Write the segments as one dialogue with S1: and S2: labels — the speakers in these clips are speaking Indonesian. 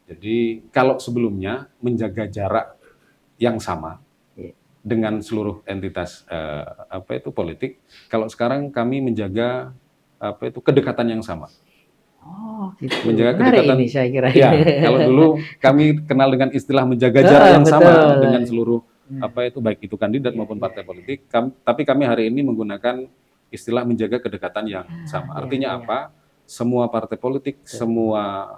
S1: Jadi kalau sebelumnya menjaga jarak yang sama dengan seluruh entitas politik, kalau sekarang kami menjaga kedekatan yang sama.
S2: Oh, gitu.
S1: Menjaga
S2: Menarik
S1: kedekatan.
S2: ini saya kira.
S1: Ya, kalau dulu kami kenal dengan istilah menjaga jarak yang
S2: betul.
S1: sama dengan seluruh baik itu kandidat maupun partai politik. Tapi kami hari ini menggunakan istilah menjaga kedekatan yang sama. Artinya apa? Semua partai politik, semua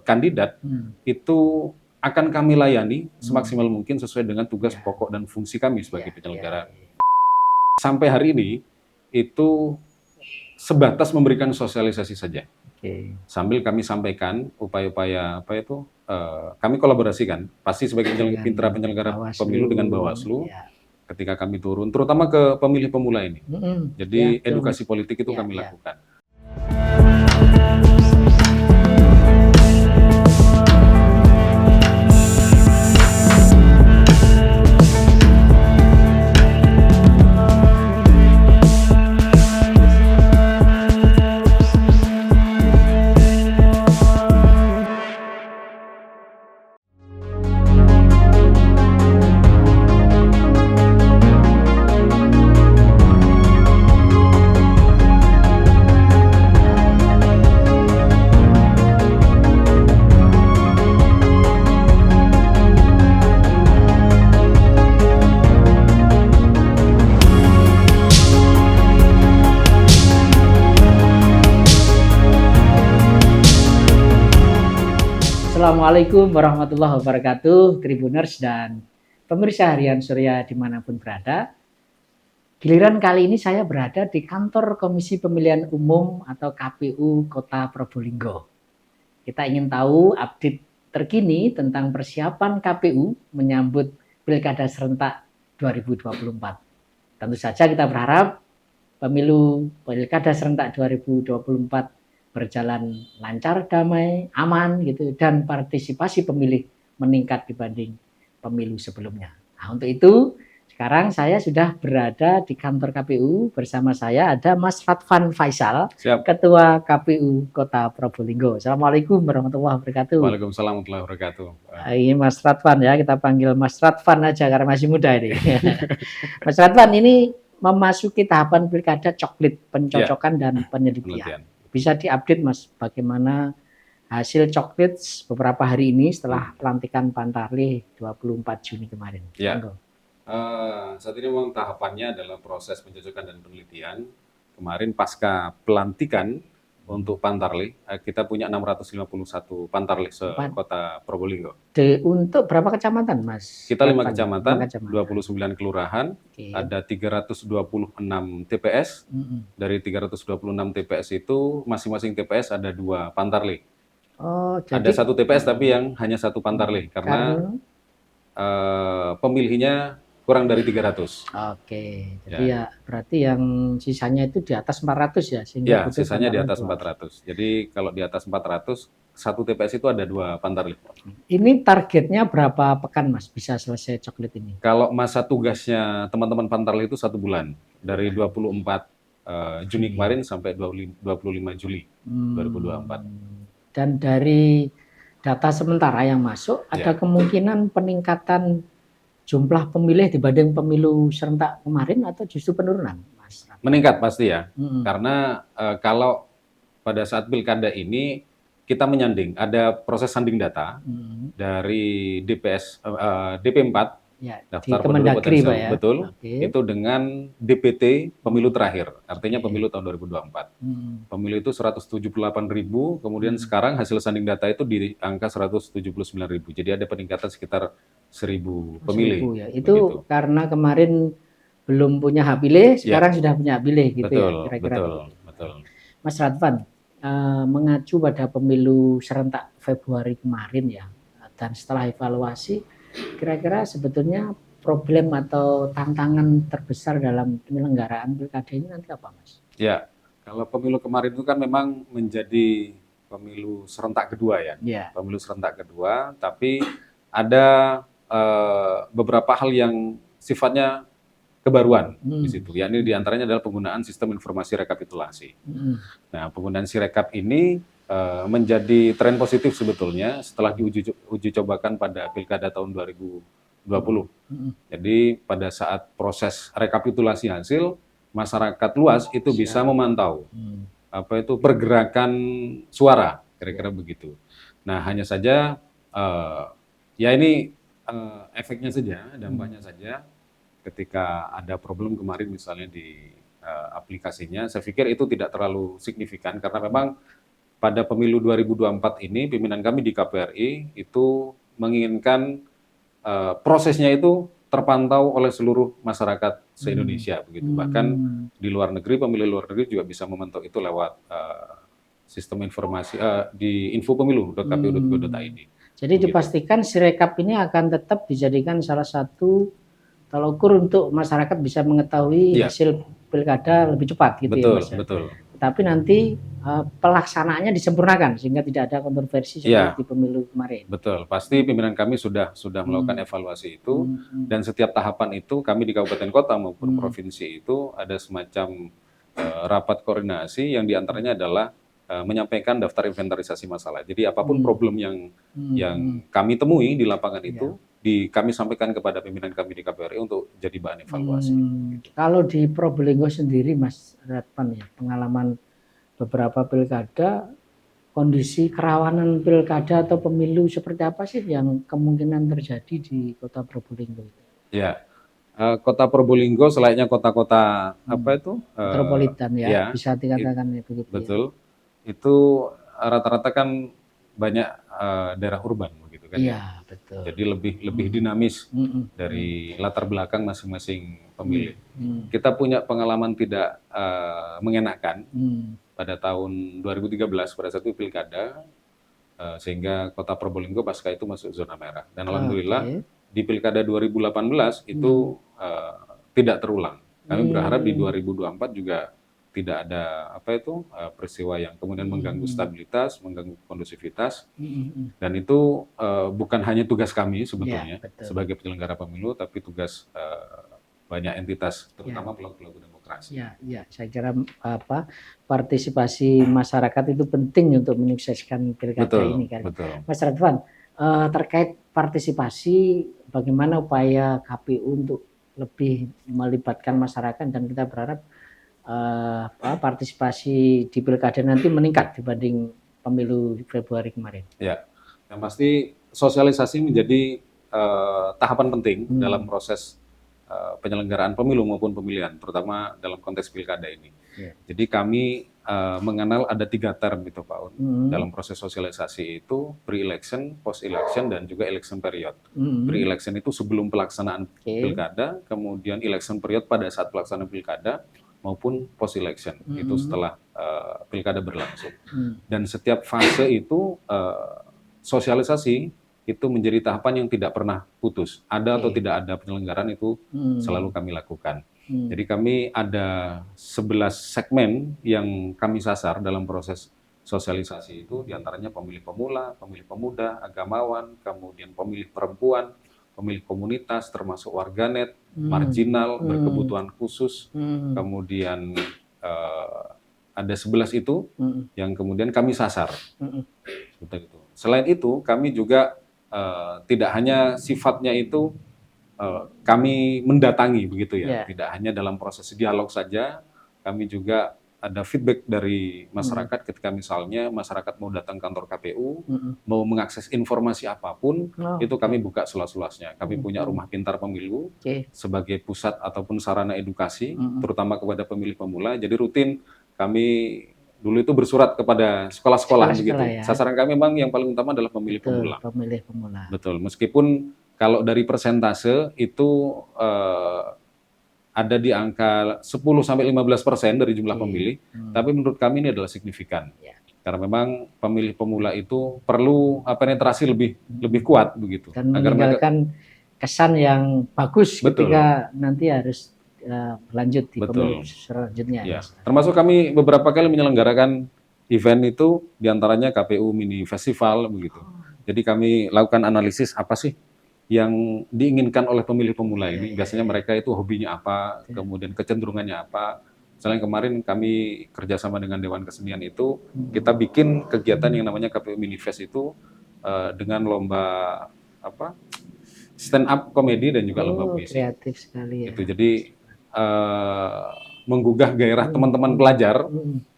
S1: kandidat itu akan kami layani semaksimal mungkin sesuai dengan tugas pokok dan fungsi kami sebagai penyelenggara. Sampai hari ini itu sebatas memberikan sosialisasi saja. Sambil kami sampaikan upaya-upaya kami kolaborasikan pasti sebagai mitra penyelenggara pemilu dengan Bawaslu ketika kami turun, terutama ke pemilih pemula ini. Jadi edukasi politik itu kami lakukan.
S2: Assalamualaikum warahmatullahi wabarakatuh, Tribuners dan pemirsa harian Surya dimanapun berada. Giliran kali ini saya berada di kantor Komisi Pemilihan Umum atau KPU Kota Probolinggo. Kita ingin tahu update terkini tentang persiapan KPU menyambut Pilkada Serentak 2024. Tentu saja kita berharap pemilu Pilkada Serentak 2024 berjalan lancar, damai, aman gitu, dan partisipasi pemilih meningkat dibanding pemilu sebelumnya. Nah, untuk itu sekarang saya sudah berada di kantor KPU. Bersama saya ada Mas Radvan Faisal, Ketua KPU Kota Probolinggo. Assalamualaikum warahmatullahi wabarakatuh.
S1: Waalaikumsalam warahmatullahi wabarakatuh.
S2: Ini Mas Radvan ya, kita panggil Mas Radvan aja karena masih muda ini. Mas Radvan, ini memasuki tahapan pilkada coklit, pencocokan dan penelitian. Bisa diupdate Mas, bagaimana hasil coklit beberapa hari ini setelah pelantikan Pantarlih 24 Juni kemarin?
S1: Ya. Saat ini memang tahapannya adalah proses pencocokan dan penelitian. Kemarin pasca pelantikan untuk Pantarlih, kita punya 651 Pantarlih se-Kota Probolinggo.
S2: Untuk berapa kecamatan, Mas?
S1: Kita 5 kecamatan, 29 kelurahan, ada 326 TPS. Dari 326 TPS itu, masing-masing TPS ada 2 Pantarlih.
S2: Oh, jadi
S1: ada 1 TPS tapi yang hanya 1 Pantarlih, karena pemilihnya kurang dari 300.
S2: Oke, jadi ya berarti yang sisanya itu di atas 400 ya?
S1: Ya, sisanya di atas 400. Jadi kalau di atas 400, 1 TPS itu ada 2 Pantarlih.
S2: Ini targetnya berapa pekan Mas bisa selesai coklit ini?
S1: Kalau masa tugasnya teman-teman Pantarlih itu 1 bulan. Dari 24 Juni kemarin sampai 25 Juli 2024.
S2: Dan dari data sementara yang masuk, ada kemungkinan peningkatan jumlah pemilih dibanding pemilu serentak kemarin atau justru penurunan, Mas?
S1: Meningkat pasti ya, karena kalau pada saat pilkada ini kita menyanding, ada proses sanding data dari DP4, daftar penduduk potensial, betul, itu dengan DPT pemilu terakhir, artinya pemilu tahun 2024. Pemilu itu 178.000, kemudian sekarang hasil sanding data itu di angka 179.000, jadi ada peningkatan sekitar 1.000 pemilih.
S2: Ya. Itu begitu. Karena kemarin belum punya hak pilih, sekarang sudah punya hak pilih gitu.
S1: Betul,
S2: ya, kira-kira.
S1: Betul.
S2: Mas Radvan, mengacu pada pemilu serentak Februari kemarin ya, dan setelah evaluasi, kira-kira sebetulnya problem atau tantangan terbesar dalam penyelenggaraan pilkada ini nanti apa, Mas?
S1: Ya, kalau pemilu kemarin itu kan memang menjadi pemilu serentak kedua ya. Pemilu serentak kedua, tapi ada beberapa hal yang sifatnya kebaruan di situ. Yakni diantaranya adalah penggunaan sistem informasi rekapitulasi. Nah, penggunaan Sirekap ini menjadi tren positif sebetulnya setelah uji cobakan pada Pilkada tahun 2020. Jadi pada saat proses rekapitulasi hasil, masyarakat luas itu bisa memantau apa itu pergerakan suara, kira-kira begitu. Nah, hanya saja ya ini efeknya saja, dampaknya saja ketika ada problem kemarin misalnya di aplikasinya, saya pikir itu tidak terlalu signifikan karena memang pada pemilu 2024 ini pimpinan kami di KPRI itu menginginkan prosesnya itu terpantau oleh seluruh masyarakat se-Indonesia begitu. Bahkan di luar negeri, pemilih luar negeri juga bisa memantau itu lewat sistem informasi di infopemilu.kpu.go.id.
S2: Jadi dipastikan Sirekap ini akan tetap dijadikan salah satu tolak ukur untuk masyarakat bisa mengetahui hasil pilkada lebih cepat gitu ya Mas.
S1: Betul.
S2: Tapi nanti pelaksanaannya disempurnakan sehingga tidak ada kontroversi seperti pemilu kemarin.
S1: Betul, pasti pimpinan kami sudah melakukan evaluasi itu dan setiap tahapan itu kami di kabupaten kota maupun provinsi itu ada semacam rapat koordinasi yang diantaranya adalah menyampaikan daftar inventarisasi masalah. Jadi apapun problem yang kami temui di lapangan itu kami sampaikan kepada pimpinan kami di KPRI untuk jadi bahan evaluasi.
S2: Gitu. Kalau di Probolinggo sendiri Mas Radpan ya, pengalaman beberapa pilkada, kondisi kerawanan pilkada atau pemilu seperti apa sih yang kemungkinan terjadi di Kota Probolinggo?
S1: Ya, Kota Probolinggo selainnya kota-kota apa itu?
S2: Metropolitan ya, bisa dikatakan begitu.
S1: Betul. Itu rata-rata kan banyak daerah urban begitu kan.
S2: Iya, betul.
S1: Jadi lebih dinamis dari latar belakang masing-masing pemilih. Kita punya pengalaman tidak mengenakan pada tahun 2013 pada satu pilkada sehingga Kota Probolinggo pasca itu masuk zona merah. Dan alhamdulillah di pilkada 2018 itu tidak terulang. Kami berharap di 2024 juga tidak ada peristiwa yang kemudian mengganggu stabilitas, mengganggu kondusivitas, dan itu bukan hanya tugas kami sebetulnya sebagai penyelenggara pemilu, tapi tugas banyak entitas, terutama pelaku-pelaku demokrasi.
S2: Ya, saya kira partisipasi masyarakat itu penting untuk menyukseskan pilkada ini kan.
S1: Betul.
S2: Mas Radvan, terkait partisipasi, bagaimana upaya KPU untuk lebih melibatkan masyarakat dan kita berharap partisipasi di pilkada nanti meningkat dibanding pemilu Februari kemarin.
S1: Ya, yang pasti sosialisasi menjadi tahapan penting dalam proses penyelenggaraan pemilu maupun pemilihan, terutama dalam konteks pilkada ini. Jadi kami mengenal ada 3 term itu Pak Un. Dalam proses sosialisasi itu pre-election, post-election, dan juga election period. Pre-election itu sebelum pelaksanaan pilkada, kemudian election period pada saat pelaksanaan pilkada, maupun post-election, itu setelah pilkada berlangsung. Dan setiap fase itu sosialisasi itu menjadi tahapan yang tidak pernah putus. Ada atau tidak ada penyelenggaraan itu selalu kami lakukan. Jadi kami ada 11 segmen yang kami sasar dalam proses sosialisasi itu, diantaranya pemilih pemula, pemilih pemuda, agamawan, kemudian pemilih perempuan, pemilih komunitas, termasuk warganet, marginal, berkebutuhan khusus, kemudian ada 11 itu yang kemudian kami sasar. Seperti itu. Selain itu, kami juga tidak hanya sifatnya itu kami mendatangi begitu ya, tidak hanya dalam proses dialog saja, kami juga ada feedback dari masyarakat ketika misalnya masyarakat mau datang kantor KPU, mau mengakses informasi apapun, itu kami buka seluas-luasnya. Kami punya rumah pintar pemilu sebagai pusat ataupun sarana edukasi, terutama kepada pemilih pemula. Jadi rutin kami dulu itu bersurat kepada sekolah-sekolah begitu. Sasaran kami memang yang paling utama adalah pemilih pemula.
S2: Pemilih pemula.
S1: Betul. Meskipun kalau dari persentase itu ada di angka 10-15% dari jumlah pemilih, tapi menurut kami ini adalah signifikan. Karena memang pemilih pemula itu perlu penetrasi lebih kuat begitu.
S2: Dan meninggalkan kesan yang bagus ketika nanti harus berlanjut di pemilu selanjutnya.
S1: Ya. Termasuk kami beberapa kali menyelenggarakan event itu, diantaranya KPU Mini Festival begitu. Jadi kami lakukan analisis apa sih yang diinginkan oleh pemilih pemula ini. Biasanya mereka itu hobinya apa, kemudian kecenderungannya apa, Misalnya kemarin kami kerjasama dengan Dewan Kesenian itu, kita bikin kegiatan yang namanya KPU Minifest itu dengan lomba apa stand up komedi dan juga lomba
S2: Oh,
S1: puisi.
S2: kreatif sekali ya.
S1: Itu jadi menggugah gairah teman-teman pelajar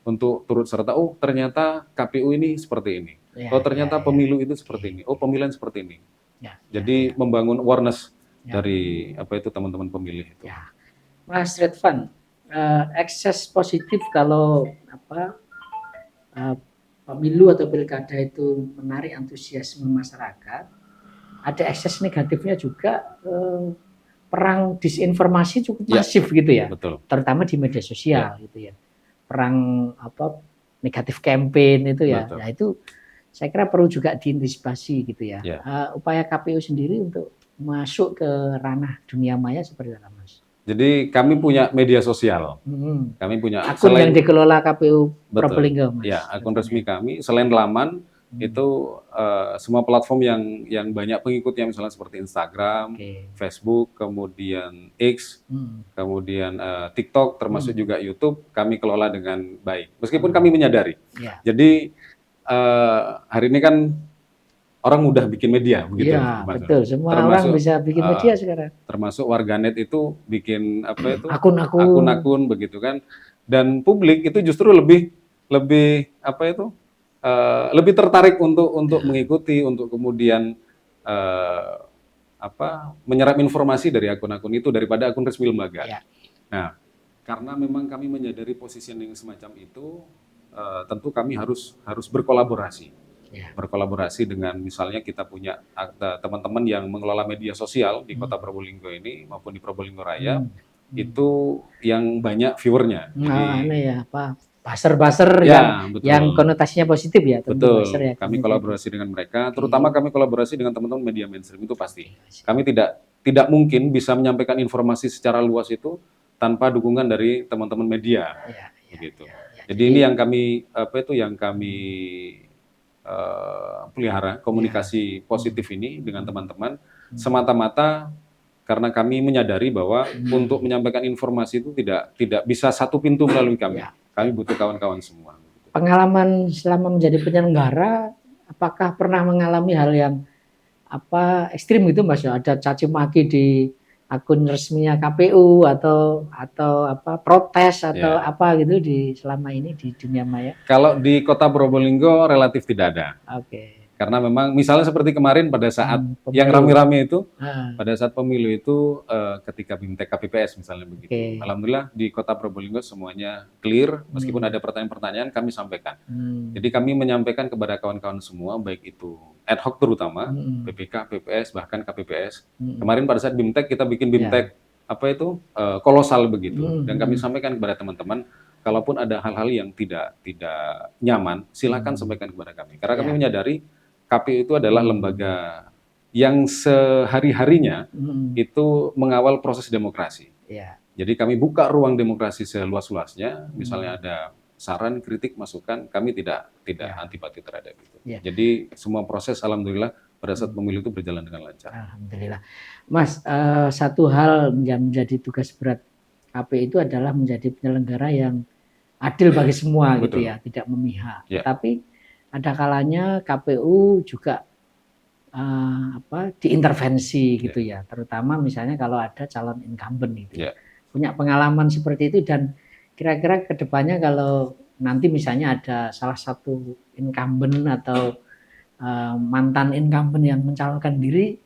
S1: untuk turut serta. Oh ternyata KPU ini seperti ini.
S2: Ya,
S1: Oh ternyata
S2: ya, ya.
S1: pemilu itu seperti ini. Oh pemilihan seperti ini.
S2: Ya,
S1: Jadi membangun awareness
S2: ya.
S1: dari apa itu teman-teman pemilih itu.
S2: Ya. Mas Redvan, ekses positif kalau eh, pemilu atau pilkada itu menarik antusiasme masyarakat, ada ekses negatifnya juga, perang disinformasi cukup
S1: Ya,
S2: masif gitu ya,
S1: betul.
S2: terutama di media sosial gitu ya. Perang negatif campaign itu ya.
S1: Betul.
S2: Nah itu saya kira perlu juga diantisipasi gitu ya.
S1: Ya.
S2: Upaya KPU sendiri untuk masuk ke ranah dunia maya seperti apa, Mas?
S1: Jadi kami punya media sosial. Kami punya
S2: akun yang dikelola KPU Probolinggo, Mas.
S1: Ya, akun resmi kami. Selain laman itu semua platform yang banyak pengikutnya, misalnya seperti Instagram, Facebook, kemudian X, kemudian TikTok, termasuk juga YouTube, kami kelola dengan baik. Meskipun kami menyadari. Jadi hari ini kan orang mudah bikin media, begitu.
S2: Iya, betul. Semua orang bisa bikin media sekarang.
S1: Termasuk warganet itu bikin
S2: akun-akun
S1: begitu kan. Dan publik itu justru lebih lebih tertarik untuk mengikuti, untuk kemudian menyerap informasi dari akun-akun itu daripada akun resmi lembaga. Nah, karena memang kami menyadari positioning semacam itu, tentu kami harus berkolaborasi. Berkolaborasi dengan misalnya kita punya teman-teman yang mengelola media sosial di Kota Probolinggo ini maupun di Probolinggo Raya, itu yang banyak viewernya.
S2: Buzzer yang konotasinya positif ya.
S1: Betul. Kami kolaborasi dengan mereka, terutama kami kolaborasi dengan teman-teman media mainstream itu pasti. Kami tidak mungkin bisa menyampaikan informasi secara luas itu tanpa dukungan dari teman-teman media, begitu. Jadi ini yang kami pelihara komunikasi positif ini dengan teman-teman, semata-mata karena kami menyadari bahwa untuk menyampaikan informasi itu tidak bisa satu pintu melalui kami. Kami butuh kawan-kawan semua.
S2: Pengalaman selama menjadi penyelenggara, apakah pernah mengalami hal yang ekstrim gitu, Mas? Ada caci maki di akun resminya KPU atau protes atau apa gitu selama ini di dunia maya?
S1: Kalau di Kota Probolinggo relatif tidak ada. Karena memang misalnya seperti kemarin pada saat yang rame-rame itu, pada saat pemilu itu ketika BIMTEK KPPS misalnya begitu. Alhamdulillah di Kota Probolinggo semuanya clear, meskipun ada pertanyaan-pertanyaan kami sampaikan. Jadi kami menyampaikan kepada kawan-kawan semua, baik itu ad hoc terutama, PPK, PPS, bahkan KPPS. Kemarin pada saat BIMTEK kita bikin BIMTEK kolosal begitu, dan kami sampaikan kepada teman-teman, kalaupun ada hal-hal yang tidak nyaman, silakan sampaikan kepada kami. Karena kami menyadari KPU itu adalah lembaga yang sehari-harinya itu mengawal proses demokrasi. Jadi kami buka ruang demokrasi seluas-luasnya, misalnya ada saran, kritik, masukan, kami tidak antipati terhadap itu. Jadi semua proses alhamdulillah pada saat pemilu itu berjalan dengan lancar.
S2: Alhamdulillah. Mas, satu hal yang menjadi tugas berat KPU itu adalah menjadi penyelenggara yang adil bagi semua gitu ya, tidak memihak. Tapi ada kalanya KPU juga diintervensi gitu ya, terutama misalnya kalau ada calon incumbent gitu. Punya pengalaman seperti itu, dan kira-kira kedepannya kalau nanti misalnya ada salah satu incumbent atau mantan incumbent yang mencalonkan diri,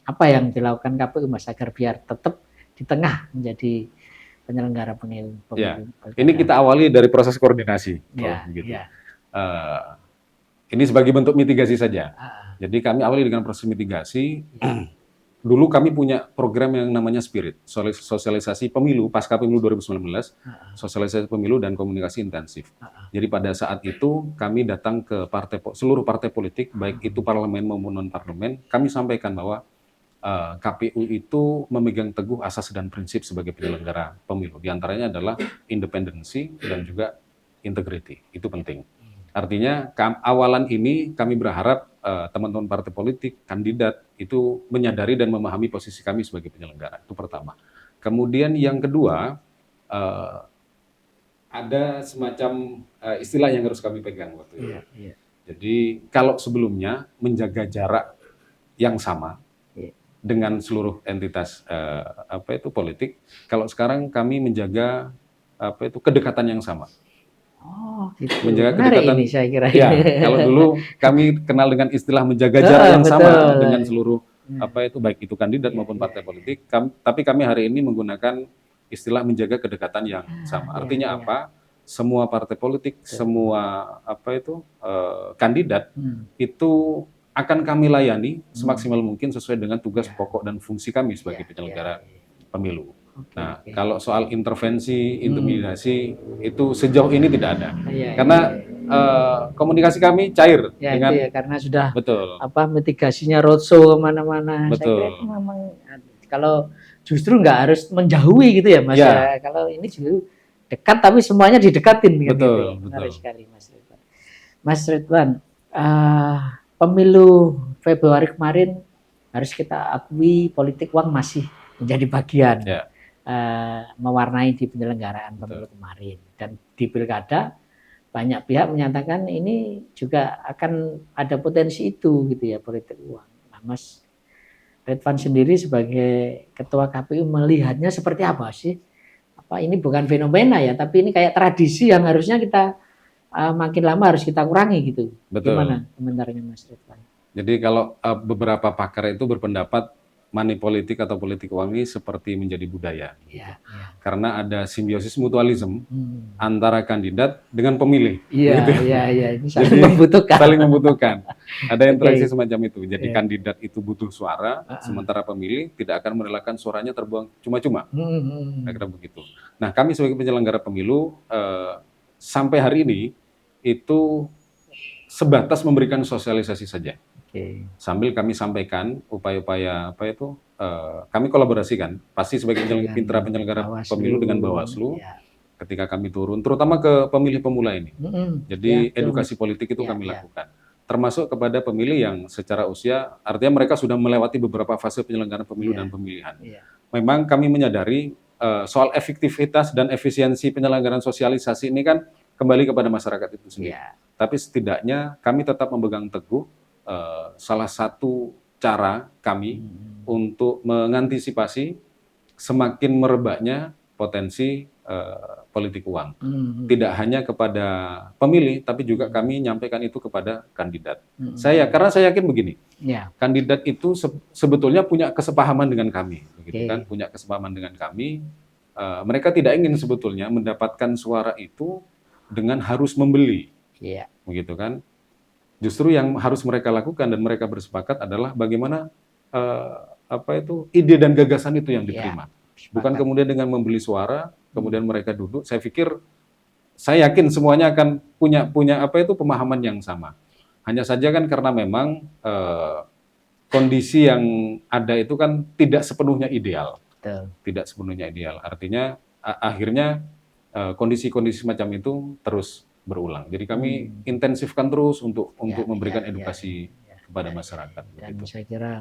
S2: apa yang dilakukan KPU, Mas, agar biar tetap di tengah menjadi penyelenggara pemilu?
S1: Ini kita awali dari proses koordinasi, begitu. Ini sebagai bentuk mitigasi saja. Jadi kami awali dengan proses mitigasi. Dulu kami punya program yang namanya Spirit, sosialisasi pemilu pasca pemilu 2019, sosialisasi pemilu dan komunikasi intensif. Jadi pada saat itu kami datang ke seluruh partai politik, baik itu parlemen maupun non parlemen, kami sampaikan bahwa KPU itu memegang teguh asas dan prinsip sebagai penyelenggara pemilu. Di antaranya adalah independensi dan juga integrity. Itu penting. Artinya awalan ini kami berharap teman-teman partai politik, kandidat itu menyadari dan memahami posisi kami sebagai penyelenggara. Itu pertama. Kemudian yang kedua, ada semacam istilah yang harus kami pegang waktu itu.
S2: Iya, iya.
S1: Jadi kalau sebelumnya menjaga jarak yang sama
S2: Iya.
S1: dengan seluruh entitas politik, kalau sekarang kami menjaga kedekatan yang sama.
S2: Oh, gitu.
S1: Menjaga
S2: Menarik
S1: kedekatan,
S2: ini saya kira ini.
S1: ya. Kalau dulu kami kenal dengan istilah menjaga jarak yang sama
S2: Betul.
S1: dengan seluruh
S2: Nah,
S1: baik itu kandidat
S2: iya,
S1: maupun
S2: iya,
S1: partai politik. Tapi kami hari ini menggunakan istilah menjaga kedekatan yang sama.
S2: iya,
S1: Artinya
S2: iya.
S1: apa? Semua partai politik,
S2: Betul.
S1: semua kandidat itu akan kami layani semaksimal mungkin sesuai dengan tugas
S2: Iya.
S1: pokok dan fungsi kami sebagai
S2: Iya,
S1: penyelenggara
S2: iya.
S1: pemilu.
S2: Oke,
S1: Nah,
S2: oke.
S1: kalau soal intervensi, intimidasi itu sejauh ini tidak ada.
S2: Iya,
S1: Karena
S2: iya, iya.
S1: komunikasi kami cair
S2: Ya itu
S1: dengan
S2: ya karena sudah
S1: betul,
S2: mitigasinya roadshow kemana-mana. Saya kira itu
S1: betul.
S2: memang kalau justru nggak harus menjauhi gitu ya Mas
S1: Ya,
S2: ya. Kalau ini justru dekat tapi semuanya didekatin kan gitu.
S1: betul,
S2: Menarik
S1: betul.
S2: sekali Mas Ridwan. Mas Ridwan, pemilu Februari kemarin harus kita akui politik uang masih menjadi bagian
S1: Ya,
S2: mewarnai di penyelenggaraan pemilu
S1: betul.
S2: kemarin dan di pilkada banyak pihak menyatakan ini juga akan ada potensi itu gitu ya politik uang. Nah, Mas Ridwan sendiri sebagai ketua KPU melihatnya seperti apa sih? Apa ini bukan fenomena ya, tapi ini kayak tradisi yang harusnya kita makin lama harus kita kurangi gitu.
S1: Betul.
S2: Gimana komentarnya Mas Ridwan?
S1: Jadi kalau beberapa pakar itu berpendapat money politik atau politik uang ini seperti menjadi budaya.
S2: Iya, iya.
S1: Karena ada simbiosis mutualisme
S2: Hmm.
S1: antara kandidat dengan pemilih.
S2: Iya,
S1: Begitu.
S2: iya, iya. Ini saling
S1: Jadi
S2: membutuhkan.
S1: saling membutuhkan. Ada interaksi
S2: Oke.
S1: semacam itu. Jadi
S2: Iya.
S1: kandidat itu butuh suara, sementara pemilih tidak akan merelakan suaranya terbuang cuma-cuma. Kira-kira begitu. Nah, kami sebagai penyelenggara pemilu sampai hari ini itu sebatas memberikan sosialisasi saja.
S2: Oke.
S1: Sambil kami sampaikan upaya-upaya kami kolaborasikan pasti sebagai mitra penyelenggara
S2: Bawaslu.
S1: pemilu dengan Bawaslu
S2: Ya.
S1: ketika kami turun, terutama ke pemilih pemula ini. Jadi
S2: Ya, betul,
S1: edukasi
S2: Mas.
S1: politik itu
S2: Ya,
S1: kami
S2: ya.
S1: lakukan, termasuk kepada pemilih yang secara usia, artinya mereka sudah melewati beberapa fase penyelenggaraan pemilu
S2: Ya.
S1: dan pemilihan.
S2: Ya.
S1: Memang kami menyadari soal efektivitas dan efisiensi penyelenggaraan sosialisasi ini kan kembali kepada masyarakat itu sendiri.
S2: Ya.
S1: Tapi setidaknya kami tetap memegang teguh salah satu cara kami untuk mengantisipasi semakin merebaknya potensi politik uang. Tidak hanya kepada pemilih, tapi juga kami nyampaikan itu kepada kandidat. Karena saya yakin begini,
S2: Ya.
S1: kandidat itu sebetulnya punya kesepahaman dengan kami, begitu
S2: Oke.
S1: kan? Punya kesepahaman dengan kami. Mereka tidak ingin sebetulnya mendapatkan suara itu dengan harus membeli,
S2: Ya.
S1: begitu kan? Justru yang harus mereka lakukan dan mereka bersepakat adalah bagaimana ide dan gagasan itu yang diterima. Bukan kemudian dengan membeli suara, kemudian mereka duduk. Saya yakin semuanya akan punya pemahaman yang sama. Hanya saja kan karena memang kondisi yang ada itu kan tidak sepenuhnya ideal.
S2: Betul.
S1: Tidak sepenuhnya ideal. Artinya akhirnya kondisi-kondisi semacam itu terus berulang. Jadi kami intensifkan terus untuk memberikan edukasi kepada masyarakat.
S2: Dan
S1: begitu.
S2: saya kira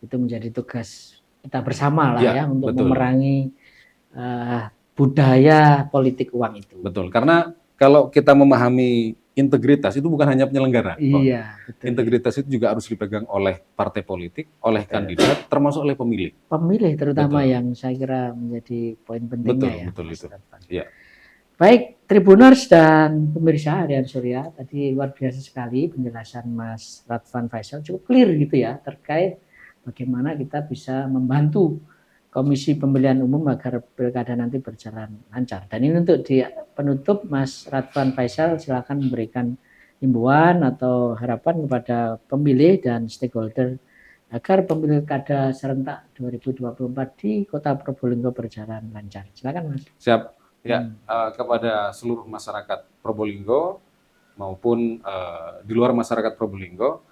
S2: itu menjadi tugas kita bersama lah ya untuk
S1: betul.
S2: memerangi budaya politik uang itu.
S1: Betul. Karena kalau kita memahami integritas itu bukan hanya penyelenggara.
S2: Iya, betul.
S1: Integritas itu juga harus dipegang oleh partai politik, oleh kandidat, termasuk oleh pemilih.
S2: Pemilih terutama
S1: Betul.
S2: yang saya kira menjadi poin pentingnya ya.
S1: Betul itu. Ya.
S2: Baik, Tribuners dan pemirsa Harian Surya, tadi luar biasa sekali penjelasan Mas Radvan Faisal, cukup clear gitu ya terkait bagaimana kita bisa membantu Komisi Pemilihan Umum agar pilkada nanti berjalan lancar. Dan ini untuk di penutup, Mas Radvan Faisal silakan memberikan himbauan atau harapan kepada pemilih dan stakeholder agar pilkada serentak 2024 di Kota Probolinggo berjalan lancar. Silakan Mas.
S1: Siap. Ya, kepada seluruh masyarakat Probolinggo maupun di luar masyarakat Probolinggo,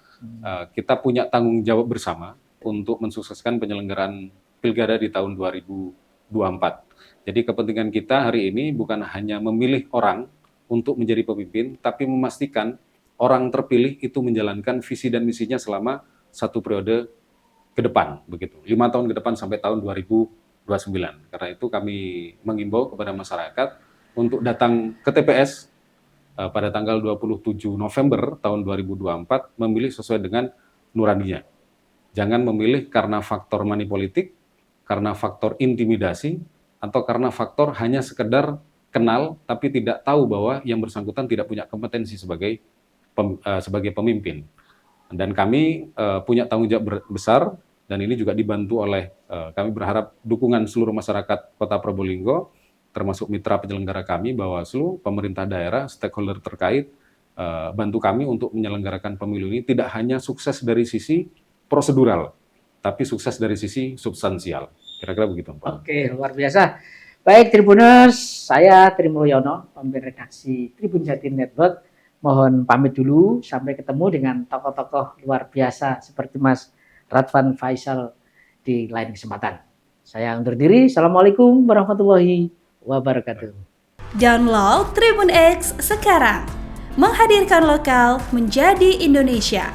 S1: kita punya tanggung jawab bersama untuk mensukseskan penyelenggaraan pilkada di tahun 2024. Jadi kepentingan kita hari ini bukan hanya memilih orang untuk menjadi pemimpin, tapi memastikan orang terpilih itu menjalankan visi dan misinya selama satu periode ke depan, begitu. 5 tahun ke depan sampai tahun 2029. Karena itu kami mengimbau kepada masyarakat untuk datang ke TPS pada tanggal 27 November tahun 2024 memilih sesuai dengan nuraninya. Jangan memilih karena faktor money politik, karena faktor intimidasi, atau karena faktor hanya sekedar kenal tapi tidak tahu bahwa yang bersangkutan tidak punya kompetensi sebagai pemimpin. Dan kami punya tanggung jawab besar, dan ini juga dibantu oleh, kami berharap dukungan seluruh masyarakat Kota Probolinggo, termasuk mitra penyelenggara kami, Bawaslu, pemerintah daerah, stakeholder terkait, bantu kami untuk menyelenggarakan pemilu ini tidak hanya sukses dari sisi prosedural, tapi sukses dari sisi substansial. Kira-kira begitu, Pak.
S2: Oke, luar biasa. Baik, Tribuners, saya Tri Mulyono, pemimpin redaksi Tribun Jatim Network. Mohon pamit dulu, sampai ketemu dengan tokoh-tokoh luar biasa seperti Mas Radvan Faisal di lain kesempatan. Saya undur diri. Assalamualaikum warahmatullahi wabarakatuh.
S3: Download Tribun X sekarang, menghadirkan lokal menjadi Indonesia.